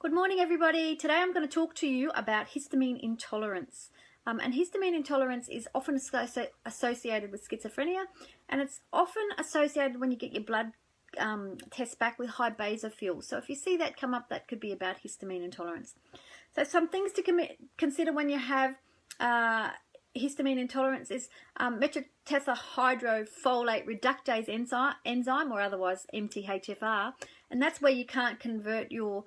Good morning, everybody. Today I'm going to talk to you about histamine intolerance. And histamine intolerance is often associated with schizophrenia, and it's often associated when you get your blood test back with high basophils. So if you see that come up, that could be about histamine intolerance. So some things to consider when you have histamine intolerance is metrotethahydrofolate reductase enzyme, or otherwise MTHFR, and that's where you can't convert your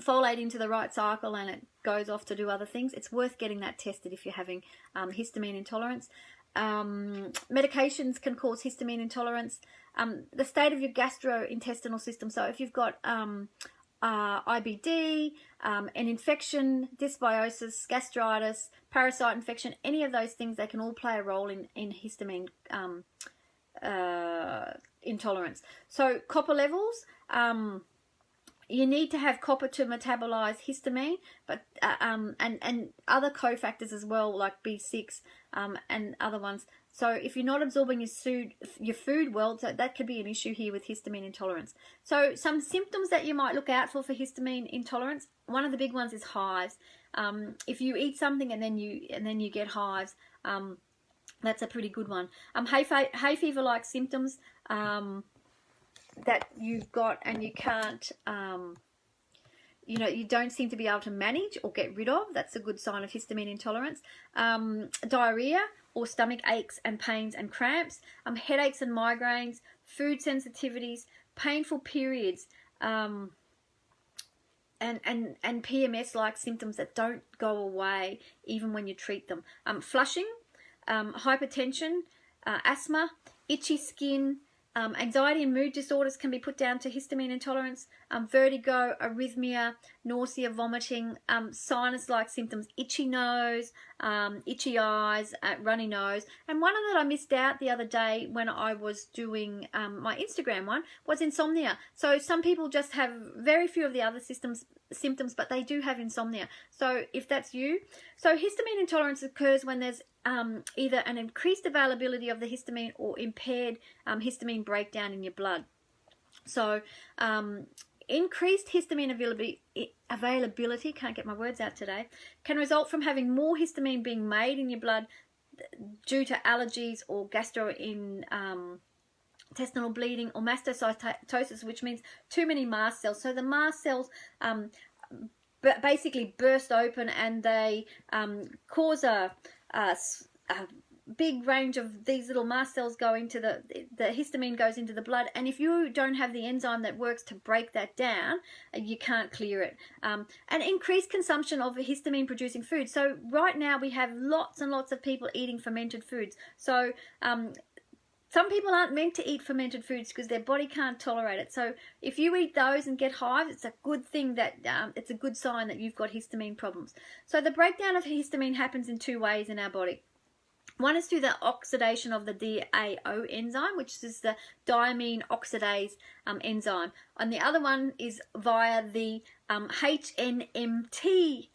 folate into the right cycle and it goes off to do other things. It's worth getting that tested if you're having histamine intolerance. Medications can cause histamine intolerance. The state of your gastrointestinal system, so if you've got IBD, an infection, dysbiosis, gastritis, parasite infection, any of those things, they can all play a role in histamine intolerance. So copper levels, you need to have copper to metabolize histamine, but and other cofactors as well, like B6 and other ones. So if you're not absorbing your food well, so that could be an issue here with histamine intolerance. So some symptoms that you might look out for histamine intolerance. One of the big ones is hives. If you eat something and then you get hives, that's a pretty good one. Hay fever-like symptoms that you've got and you can't, you don't seem to be able to manage or get rid of. That's a good sign of histamine intolerance. Diarrhea or stomach aches and pains and cramps, headaches and migraines, food sensitivities, painful periods, and PMS-like symptoms that don't go away even when you treat them. Flushing, hypertension, asthma, itchy skin, anxiety and mood disorders can be put down to histamine intolerance. Vertigo, arrhythmia, nausea, vomiting, sinus-like symptoms, itchy nose, itchy eyes, runny nose. And one that I missed out the other day when I was doing my Instagram one was insomnia. So some people just have very few of the other symptoms, but they do have insomnia. So if that's you, so histamine intolerance occurs when there's either an increased availability of the histamine or impaired histamine breakdown in your blood. So increased histamine availability, can't get my words out today, can result from having more histamine being made in your blood due to allergies or gastrointestinal bleeding or mastocytosis, which means too many mast cells. So the mast cells basically burst open and they cause a big range of these little mast cells go into the histamine goes into the blood, and if you don't have the enzyme that works to break that down, you can't clear it. And increased consumption of histamine producing food. So right now we have lots and lots of people eating fermented foods. So some people aren't meant to eat fermented foods because their body can't tolerate it. So if you eat those and get hives, it's a good thing that it's a good sign that you've got histamine problems. So the breakdown of histamine happens in two ways in our body. One is through the oxidation of the DAO enzyme, which is the diamine oxidase enzyme. And the other one is via the HNMT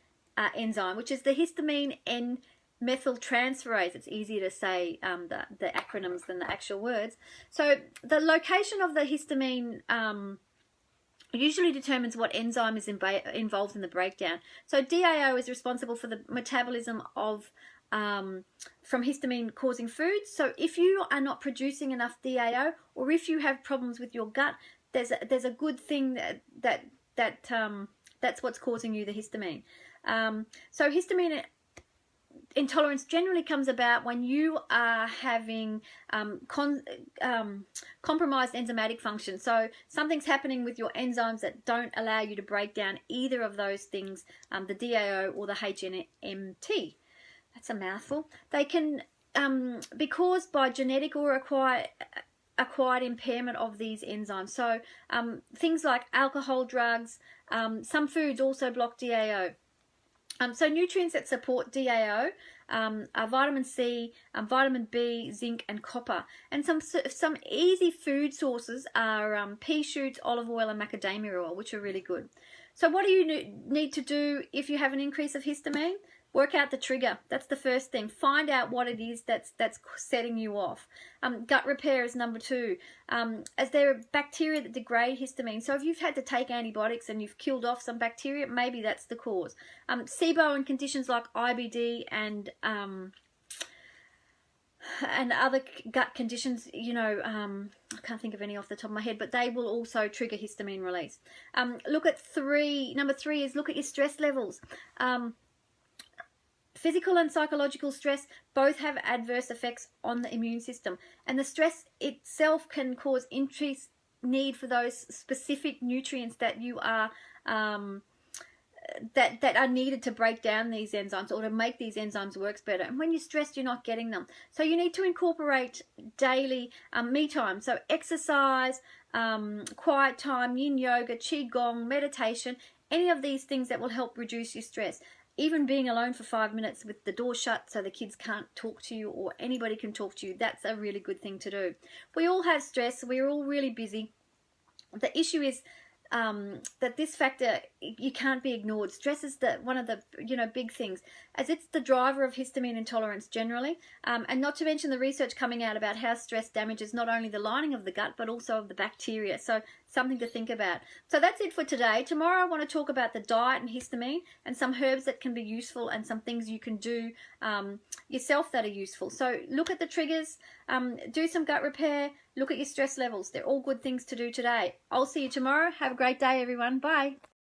enzyme, which is the histamine N-methyltransferase. It's easier to say the acronyms than the actual words. So the location of the histamine usually determines what enzyme is involved in the breakdown. So DAO is responsible for the metabolism of from histamine causing foods. So if you are not producing enough DAO, or if you have problems with your gut, there's a good thing that's what's causing you the histamine. So histamine intolerance generally comes about when you are having compromised enzymatic function. So something's happening with your enzymes that don't allow you to break down either of those things, the DAO or the HNMT. That's a mouthful. They can be caused by genetic or acquired impairment of these enzymes. So things like alcohol, drugs, some foods also block DAO. So nutrients that support DAO are vitamin C, vitamin B, zinc, and copper. And some easy food sources are pea shoots, olive oil, and macadamia oil, which are really good. So what do you need to do if you have an increase of histamine? Work out the trigger. That's the first thing. Find out what it is that's setting you off. Gut repair is number 2. As there are bacteria that degrade histamine. So if you've had to take antibiotics and you've killed off some bacteria, maybe that's the cause. SIBO and conditions like IBD and other gut conditions, you know, I can't think of any off the top of my head, but they will also trigger histamine release. Look at number 3 is look at your stress levels. Physical and psychological stress both have adverse effects on the immune system, and the stress itself can cause increased need for those specific nutrients that you are that are needed to break down these enzymes or to make these enzymes work better. And when you're stressed, you're not getting them. So you need to incorporate daily me time. So exercise, quiet time, yin yoga, qigong, meditation, any of these things that will help reduce your stress. Even being alone for 5 minutes with the door shut so the kids can't talk to you or anybody can talk to you, that's a really good thing to do. We all have stress. We're all really busy. The issue is that this factor, you can't be ignored. Stress is one of the big things, as it's the driver of histamine intolerance generally, and not to mention the research coming out about how stress damages not only the lining of the gut but also of the bacteria. So something to think about. So that's it for today. Tomorrow I want to talk about the diet and histamine and some herbs that can be useful and some things you can do yourself that are useful. So look at the triggers, do some gut repair, look at your stress levels. They're all good things to do today. I'll see you tomorrow. Have a great day, everyone. Bye.